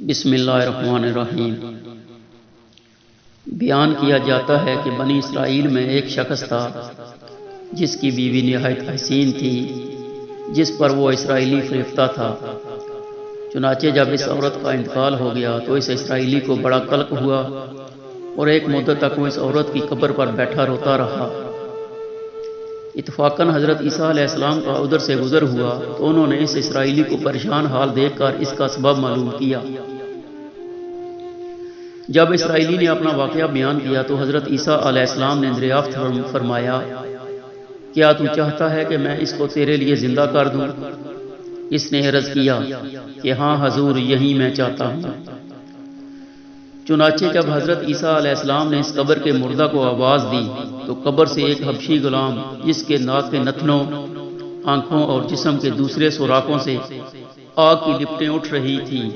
بسم اللہ الرحمن الرحیم۔ بیان کیا جاتا ہے کہ بنی اسرائیل میں ایک شخص تھا جس کی بیوی نہایت حسین تھی، جس پر وہ اسرائیلی فریفتہ تھا۔ چنانچہ جب اس عورت کا انتقال ہو گیا تو اس اسرائیلی کو بڑا قلق ہوا اور ایک مدت تک وہ اس عورت کی قبر پر بیٹھا روتا رہا۔ اتفاقاً حضرت عیسیٰ علیہ السلام کا ادھر سے گزر ہوا تو انہوں نے اس اسرائیلی کو پریشان حال دیکھ کر اس کا سبب معلوم کیا۔ جب اسرائیلی نے اپنا واقعہ بیان کیا تو حضرت عیسیٰ علیہ السلام نے دریافت فرمایا، کیا تو چاہتا ہے کہ میں اس کو تیرے لیے زندہ کر دوں؟ اس نے عرض کیا کہ ہاں حضور، یہی میں چاہتا ہوں۔ چنانچہ جب حضرت عیسیٰ علیہ السلام نے اس قبر کے مردہ کو آواز دی تو قبر سے ایک حبشی غلام جس کے ناک کے نتنوں، آنکھوں اور جسم کے دوسرے سوراخوں سے آگ کی لپٹیں اٹھ رہی تھیں،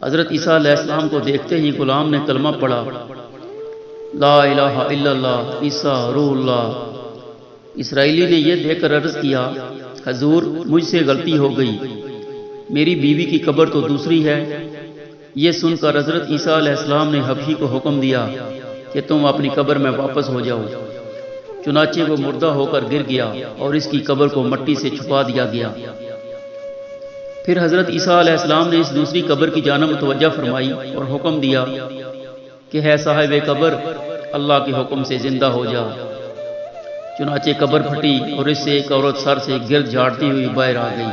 حضرت عیسیٰ علیہ السلام کو دیکھتے ہی غلام نے کلمہ پڑھا، لا الہ الا اللہ عیسیٰ روح اللہ۔ اسرائیلی نے یہ دیکھ کر عرض کیا، حضور مجھ سے غلطی ہو گئی، میری بیوی کی قبر تو دوسری ہے۔ یہ سن کر حضرت عیسیٰ علیہ السلام نے حبشی کو حکم دیا کہ تم اپنی قبر میں واپس ہو جاؤ۔ چنانچہ وہ مردہ ہو کر گر گیا اور اس کی قبر کو مٹی سے چھپا دیا گیا۔ پھر حضرت عیسیٰ علیہ السلام نے اس دوسری قبر کی جانب متوجہ فرمائی اور حکم دیا کہ ہے صاحب قبر، اللہ کے حکم سے زندہ ہو جا۔ چنانچہ قبر پھٹی اور اس سے ایک عورت سر سے گرد جھاڑتی ہوئی باہر آ گئی،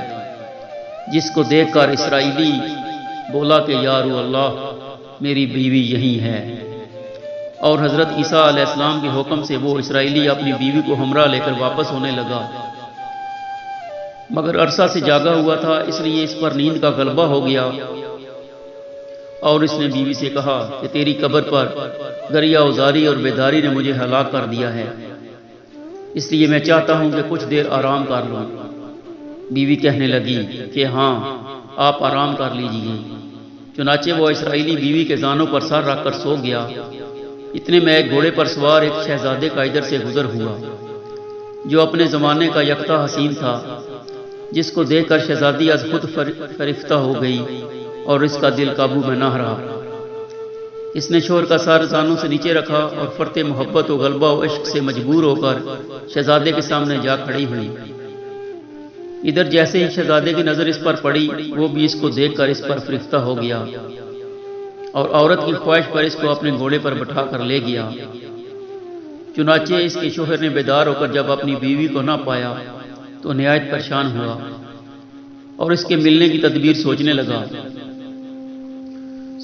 جس کو دیکھ کر اسرائیلی بولا کہ یا روح اللہ، میری بیوی یہی ہے۔ اور حضرت عیسیٰ علیہ السلام کے حکم سے وہ اسرائیلی اپنی بیوی کو ہمراہ لے کر واپس ہونے لگا، مگر عرصہ سے جاگا ہوا تھا، اس لیے اس پر نیند کا غلبہ ہو گیا اور اس نے بیوی سے کہا کہ تیری قبر پر گریا ازاری اور بیداری نے مجھے ہلاک کر دیا ہے، اس لیے میں چاہتا ہوں کہ کچھ دیر آرام کر لوں۔ بیوی کہنے لگی کہ ہاں، آپ آرام کر لیجئے۔ چنانچہ وہ اسرائیلی بیوی کے زانوں پر سر رکھ کر سو گیا۔ اتنے میں ایک گھوڑے پر سوار ایک شہزادے کا ادھر سے گزر ہوا جو اپنے زمانے کا یکتا حسین تھا، جس کو دیکھ کر شہزادی از خود فریفتہ ہو گئی اور اس کا دل قابو میں نہ رہا۔ اس نے شوہر کا سر زانوں سے نیچے رکھا اور فرط محبت و غلبہ و عشق سے مجبور ہو کر شہزادے کے سامنے جا کھڑی ہوئی۔ ادھر جیسے ہی شہزادے کی نظر اس پر پڑی، وہ بھی اس کو دیکھ کر اس پر فریفتہ ہو گیا اور عورت کی خواہش پر اس کو اپنے گھوڑے پر بٹھا کر لے گیا۔ چنانچہ اس کے شوہر نے بیدار ہو کر جب اپنی بیوی کو نہ پایا تو نہایت پریشان ہوا اور اس کے ملنے کی تدبیر سوچنے لگا۔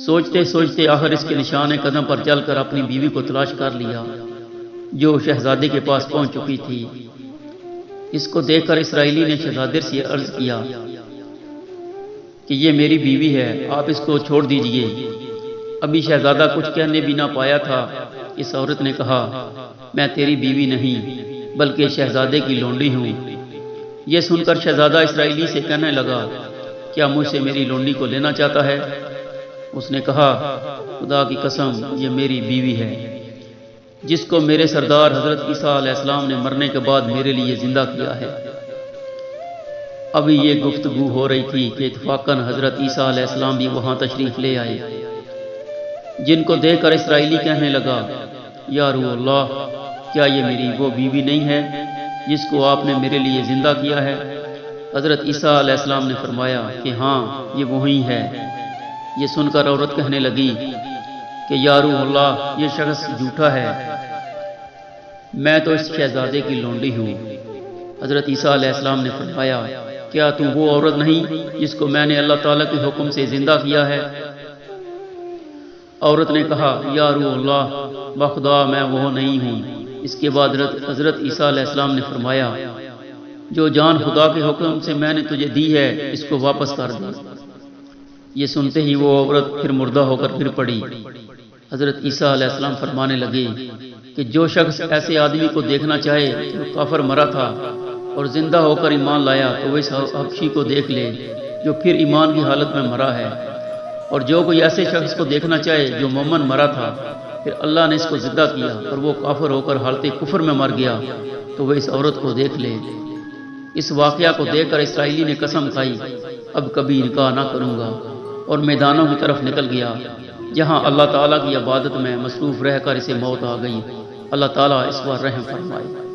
سوچتے سوچتے آخر اس کے نشان قدم پر چل کر اپنی بیوی کو تلاش کر لیا، جو شہزادے کے پاس پہنچ چکی تھی۔ اس کو دیکھ کر اسرائیلی نے شہزادے سے عرض کیا کہ یہ میری بیوی ہے، آپ اس کو چھوڑ دیجئے۔ ابھی شہزادہ کچھ کہنے بھی نہ پایا تھا، اس عورت نے کہا، میں تیری بیوی نہیں بلکہ شہزادے کی لونڈی ہوں۔ یہ سن کر شہزادہ اسرائیلی سے کہنے لگا، کیا مجھ سے میری لونڈی کو لینا چاہتا ہے؟ اس نے کہا، خدا کی قسم، یہ میری بیوی ہے، جس کو میرے سردار حضرت عیسیٰ علیہ السلام نے مرنے کے بعد میرے لیے زندہ کیا ہے۔ ابھی یہ گفتگو ہو رہی تھی کہ اتفاقاً حضرت عیسیٰ علیہ السلام بھی وہاں تشریف لے آئے، جن کو دیکھ کر اسرائیلی کہنے لگا، یا روح اللہ، کیا یہ میری وہ بیوی نہیں ہے جس کو آپ نے میرے لیے زندہ کیا ہے؟ حضرت عیسیٰ علیہ السلام نے فرمایا کہ ہاں، یہ وہی ہے۔ یہ سن کر عورت کہنے لگی کہ یا روح اللہ، یہ شخص جھوٹا ہے، میں تو اس شہزادے کی لونڈی ہوں۔ حضرت عیسیٰ علیہ السلام نے فرمایا، کیا تم وہ عورت نہیں جس کو میں نے اللہ تعالیٰ کے حکم سے زندہ کیا ہے؟ عورت نے کہا، یا روح اللہ، بخدا میں وہ نہیں ہوں۔ اس کے بعد حضرت عیسیٰ علیہ السلام نے فرمایا، جو جان خدا کے حکم سے میں نے تجھے دی ہے، اس کو واپس کر دے۔ یہ سنتے ہی وہ عورت پھر مردہ ہو کر گر پڑی۔ حضرت عیسیٰ علیہ السلام فرمانے لگے کہ جو شخص ایسے آدمی کو دیکھنا چاہے جو کافر مرا تھا اور زندہ ہو کر ایمان لایا تو وہ اس حبشی کو دیکھ لے جو پھر ایمان کی حالت میں مرا ہے، اور جو کوئی ایسے شخص کو دیکھنا چاہے جو مومن مرا تھا پھر اللہ نے اس کو زندہ کیا اور وہ کافر ہو کر حالت کفر میں مر گیا تو وہ اس عورت کو دیکھ لے۔ اس واقعہ کو دیکھ کر اسرائیلی نے قسم کھائی، اب کبھی نکاح نہ کروں گا۔ اور میدانوں کی طرف نکل گیا جہاں اللہ تعالیٰ کی عبادت میں مصروف رہ کر اسے موت آ گئی۔ اللہ تعالیٰ اس پر رحم فرمائے۔